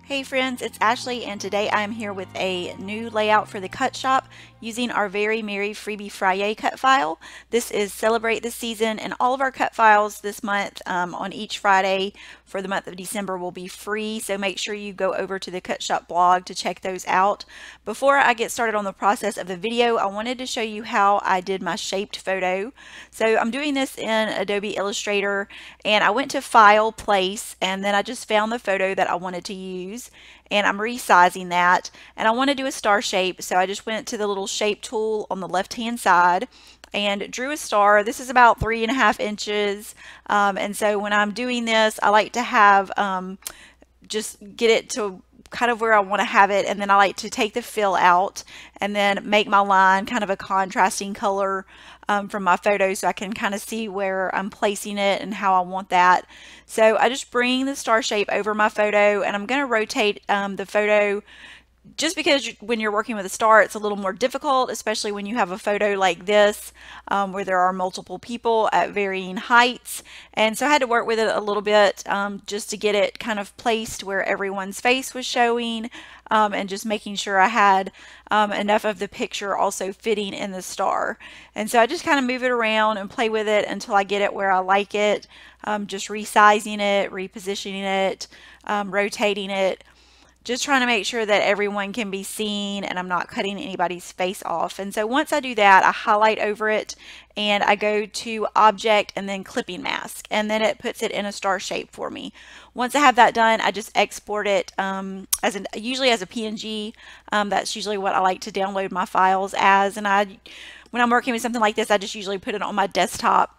Hey friends, it's Ashley and today I'm here with a new layout for the cut shop using our Very Merry Freebie Friday cut file. This is Celebrate the Season, and all of our cut files this month on each Friday for the month of December will be free, so make sure you go over to the cut shop blog to check those out. Before I get started on the process of the video, I wanted to show you how I did my shaped photo. So I'm doing this in Adobe Illustrator, and I went to File, Place, and then I just found the photo that I wanted to use, and I'm resizing that, and I want to do a star shape, so I just went to the little shape tool on the left hand side and drew a star. This is about 3.5 inches, and so when I'm doing this I like to have just get it to kind of where I want to have it, and then I like to take the fill out and then make my line kind of a contrasting color from my photo so I can kind of see where I'm placing it and how I want that. So I just bring the star shape over my photo, and I'm going to rotate the photo just because when you're working with a star, it's a little more difficult, especially when you have a photo like this where there are multiple people at varying heights. And so I had to work with it a little bit just to get it kind of placed where everyone's face was showing, and just making sure I had enough of the picture also fitting in the star. And so I just kind of move it around and play with it until I get it where I like it, just resizing it, repositioning it, rotating it, just trying to make sure that everyone can be seen and I'm not cutting anybody's face off. And so once I do that, I highlight over it and I go to Object and then Clipping Mask, and then it puts it in a star shape for me. Once I have that done, I just export it usually as a PNG. That's usually what I like to download my files as, and when I'm working with something like this, I just usually put it on my desktop.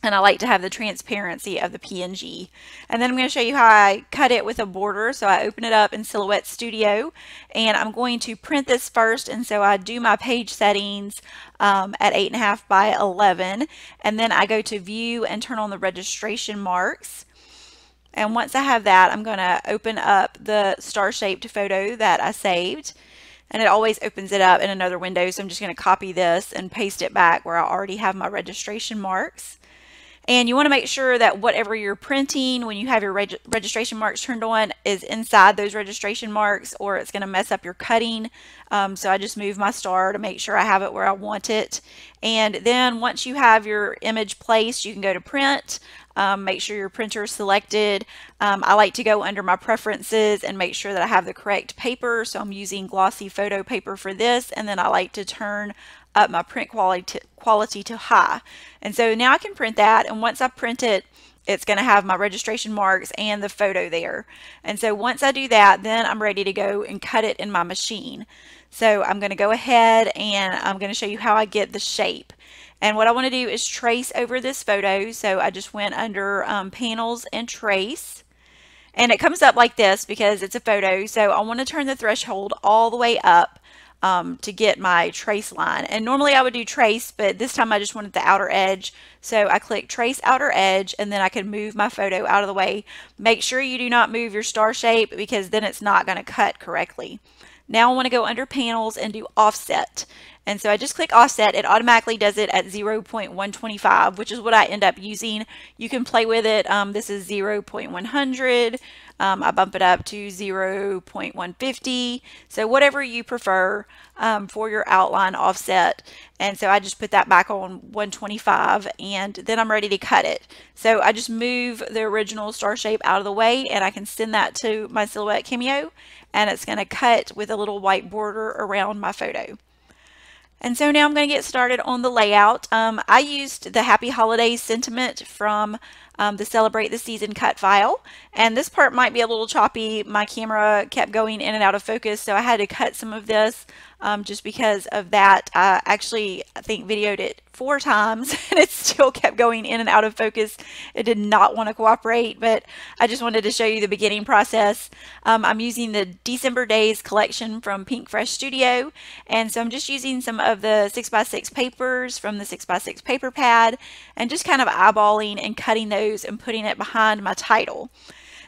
And I like to have the transparency of the PNG. And then I'm going to show you how I cut it with a border. So I open it up in Silhouette Studio, and I'm going to print this first. And so I do my page settings at 8.5 by 11. And then I go to View and turn on the registration marks. And once I have that, I'm going to open up the star-shaped photo that I saved. And it always opens it up in another window. So I'm just going to copy this and paste it back where I already have my registration marks. And you want to make sure that whatever you're printing when you have your registration marks turned on is inside those registration marks, or it's going to mess up your cutting. So I just move my star to make sure I have it where I want it. And then once you have your image placed, you can go to print. Make sure your printer is selected. I like to go under my preferences and make sure that I have the correct paper. So I'm using glossy photo paper for this, and then I like to turn up my print quality to high. And so now I can print that, and once I print it, it's going to have my registration marks and the photo there. And so once I do that, then I'm ready to go and cut it in my machine. So I'm going to go ahead and I'm going to show you how I get the shape. And what I want to do is trace over this photo. So I just went under Panels and Trace. And it comes up like this because it's a photo. So I want to turn the threshold all the way up to get my trace line. And normally I would do trace, but this time I just wanted the outer edge. So I click Trace Outer Edge, and then I can move my photo out of the way. Make sure you do not move your star shape because then it's not going to cut correctly. Now I want to go under Panels and do Offset. And so I just click Offset. It automatically does it at 0.125, which is what I end up using. You can play with it. This is 0.100. I bump it up to 0.150. So whatever you prefer for your outline offset. And so I just put that back on 125, and then I'm ready to cut it. So I just move the original star shape out of the way, and I can send that to my Silhouette Cameo, and it's going to cut with a little white border around my photo. And so now I'm going to get started on the layout. I used the Happy Holidays sentiment from the Celebrate the Season cut file, and this part might be a little choppy. My camera kept going in and out of focus, so I had to cut some of this just because of that. I think videoed it 4 times and it still kept going in and out of focus. It did not want to cooperate, but I just wanted to show you the beginning process. I'm using the December Days collection from Pink Fresh Studio, and so I'm just using some of the 6x6 papers from the 6x6 paper pad and just kind of eyeballing and cutting those and putting it behind my title.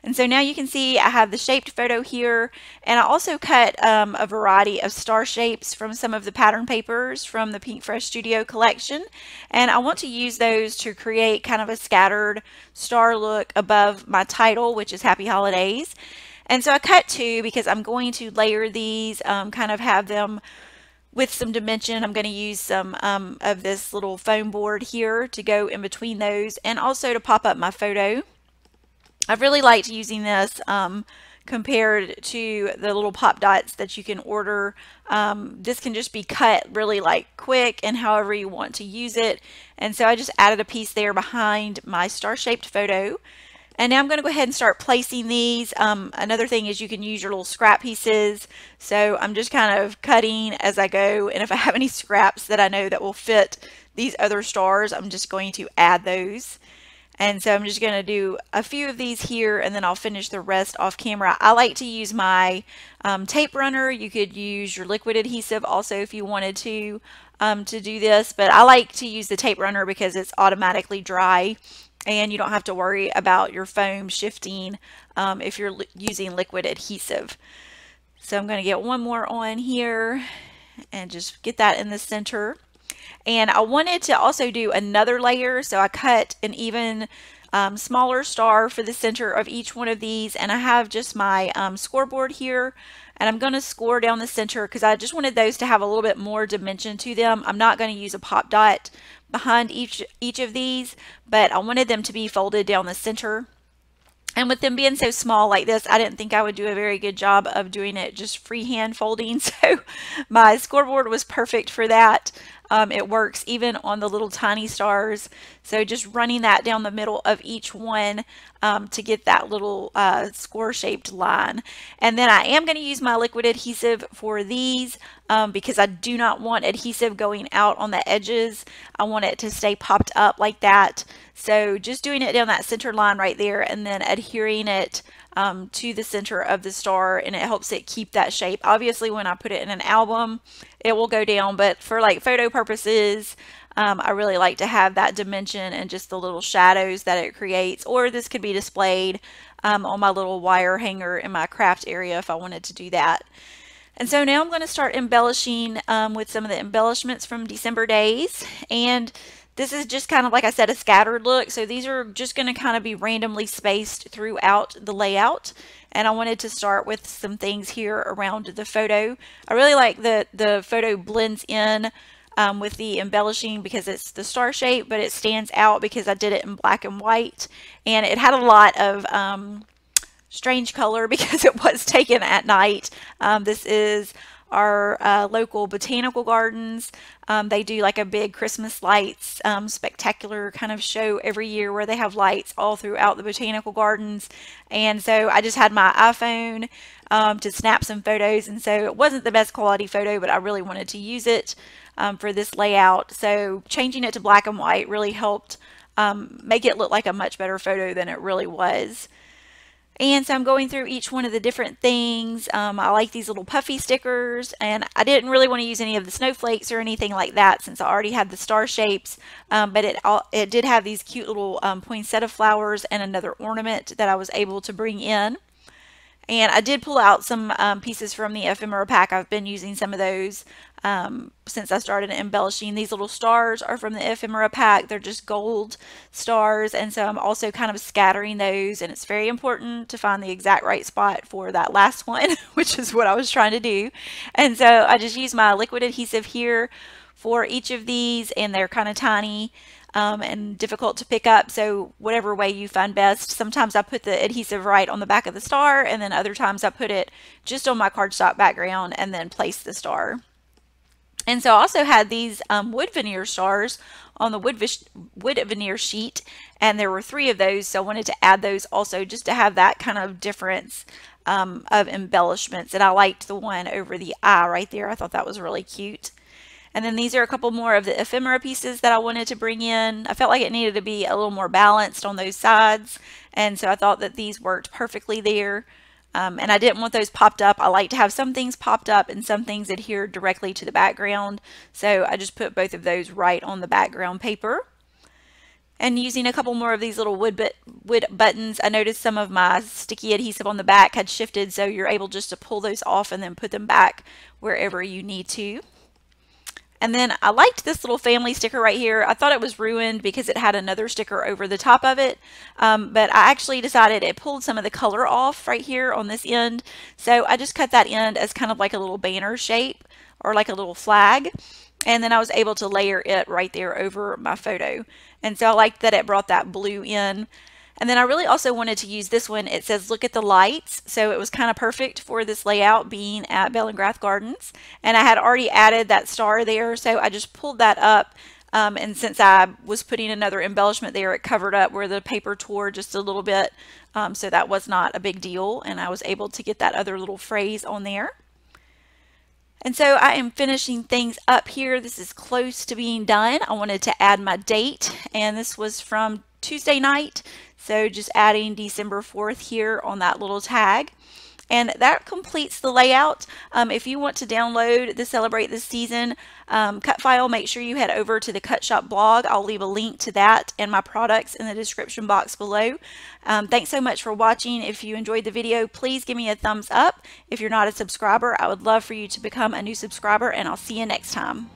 And so now you can see I have the shaped photo here, and I also cut a variety of star shapes from some of the pattern papers from the Pink Fresh Studio collection, and I want to use those to create kind of a scattered star look above my title, which is Happy Holidays. And so I cut two because I'm going to layer these, kind of have them with some dimension. I'm going to use some of this little foam board here to go in between those, and also to pop up my photo. I've really liked using this compared to the little pop dots that you can order. This can just be cut really like quick and however you want to use it. And so I just added a piece there behind my star-shaped photo. And now I'm going to go ahead and start placing these. Another thing is you can use your little scrap pieces. So I'm just kind of cutting as I go. And if I have any scraps that I know that will fit these other stars, I'm just going to add those. And so I'm just going to do a few of these here, and then I'll finish the rest off camera. I like to use my tape runner. You could use your liquid adhesive also if you wanted to do this, but I like to use the tape runner because it's automatically dry and you don't have to worry about your foam shifting if you're using liquid adhesive. So I'm going to get one more on here and just get that in the center. And I wanted to also do another layer, so I cut an even smaller star for the center of each one of these, and I have just my scoreboard here, and I'm going to score down the center because I just wanted those to have a little bit more dimension to them. I'm not going to use a pop dot behind each of these, but I wanted them to be folded down the center. And with them being so small like this, I didn't think I would do a very good job of doing it just freehand folding. So my scoreboard was perfect for that. It works even on the little tiny stars. So just running that down the middle of each one to get that little score shaped line. And then I am going to use my liquid adhesive for these because I do not want adhesive going out on the edges. I want it to stay popped up like that. So just doing it down that center line right there and then adhering it to the center of the star, and it helps it keep that shape. Obviously when I put it in an album it will go down, but for like photo purposes I really like to have that dimension and just the little shadows that it creates. Or this could be displayed on my little wire hanger in my craft area if I wanted to do that. And so now I'm going to start embellishing with some of the embellishments from December Days. And this is just kind of, like I said, a scattered look. So these are just going to kind of be randomly spaced throughout the layout. And I wanted to start with some things here around the photo. I really like that the photo blends in with the embellishing because it's the star shape, but it stands out because I did it in black and white. And it had a lot of strange color because it was taken at night. This is our local botanical gardens. They do like a big Christmas lights spectacular kind of show every year where they have lights all throughout the botanical gardens. And so I just had my iPhone to snap some photos, and so it wasn't the best quality photo, but I really wanted to use it for this layout. So changing it to black and white really helped make it look like a much better photo than it really was. And so I'm going through each one of the different things. I like these little puffy stickers, and I didn't really want to use any of the snowflakes or anything like that since I already had the star shapes, but it did have these cute little poinsettia flowers and another ornament that I was able to bring in. And I did pull out some pieces from the ephemera pack. I've been using some of those since I started embellishing. These little stars are from the ephemera pack. They're just gold stars, and so I'm also kind of scattering those, and it's very important to find the exact right spot for that last one, which is what I was trying to do. And so I just use my liquid adhesive here for each of these, and they're kind of tiny and difficult to pick up, so whatever way you find best. Sometimes I put the adhesive right on the back of the star, and then other times I put it just on my cardstock background and then place the star. And so I also had these wood veneer stars on the wood veneer sheet, and there were 3 of those, so I wanted to add those also just to have that kind of difference of embellishments. And I liked the one over the eye right there. I thought that was really cute. And then these are a couple more of the ephemera pieces that I wanted to bring in. I felt like it needed to be a little more balanced on those sides, and so I thought that these worked perfectly there. And I didn't want those popped up. I like to have some things popped up and some things adhered directly to the background, so I just put both of those right on the background paper. And using a couple more of these little wood buttons, I noticed some of my sticky adhesive on the back had shifted, so you're able just to pull those off and then put them back wherever you need to. And then I liked this little family sticker right here. I thought it was ruined because it had another sticker over the top of it, but I actually decided it pulled some of the color off right here on this end, so I just cut that end as kind of like a little banner shape or like a little flag. And then I was able to layer it right there over my photo. And so I liked that it brought that blue in. And then I really also wanted to use this one. It says, look at the lights. So it was kind of perfect for this layout being at Bell and Grath Gardens. And I had already added that star there, so I just pulled that up. And since I was putting another embellishment there, it covered up where the paper tore just a little bit. So that was not a big deal. And I was able to get that other little phrase on there. And so I am finishing things up here. This is close to being done. I wanted to add my date, and this was from Tuesday night. So just adding December 4th here on that little tag. And that completes the layout. If you want to download the Celebrate This Season cut file, make sure you head over to the Cut Shop blog. I'll leave a link to that and my products in the description box below. Thanks so much for watching. If you enjoyed the video, please give me a thumbs up. If you're not a subscriber, I would love for you to become a new subscriber, and I'll see you next time.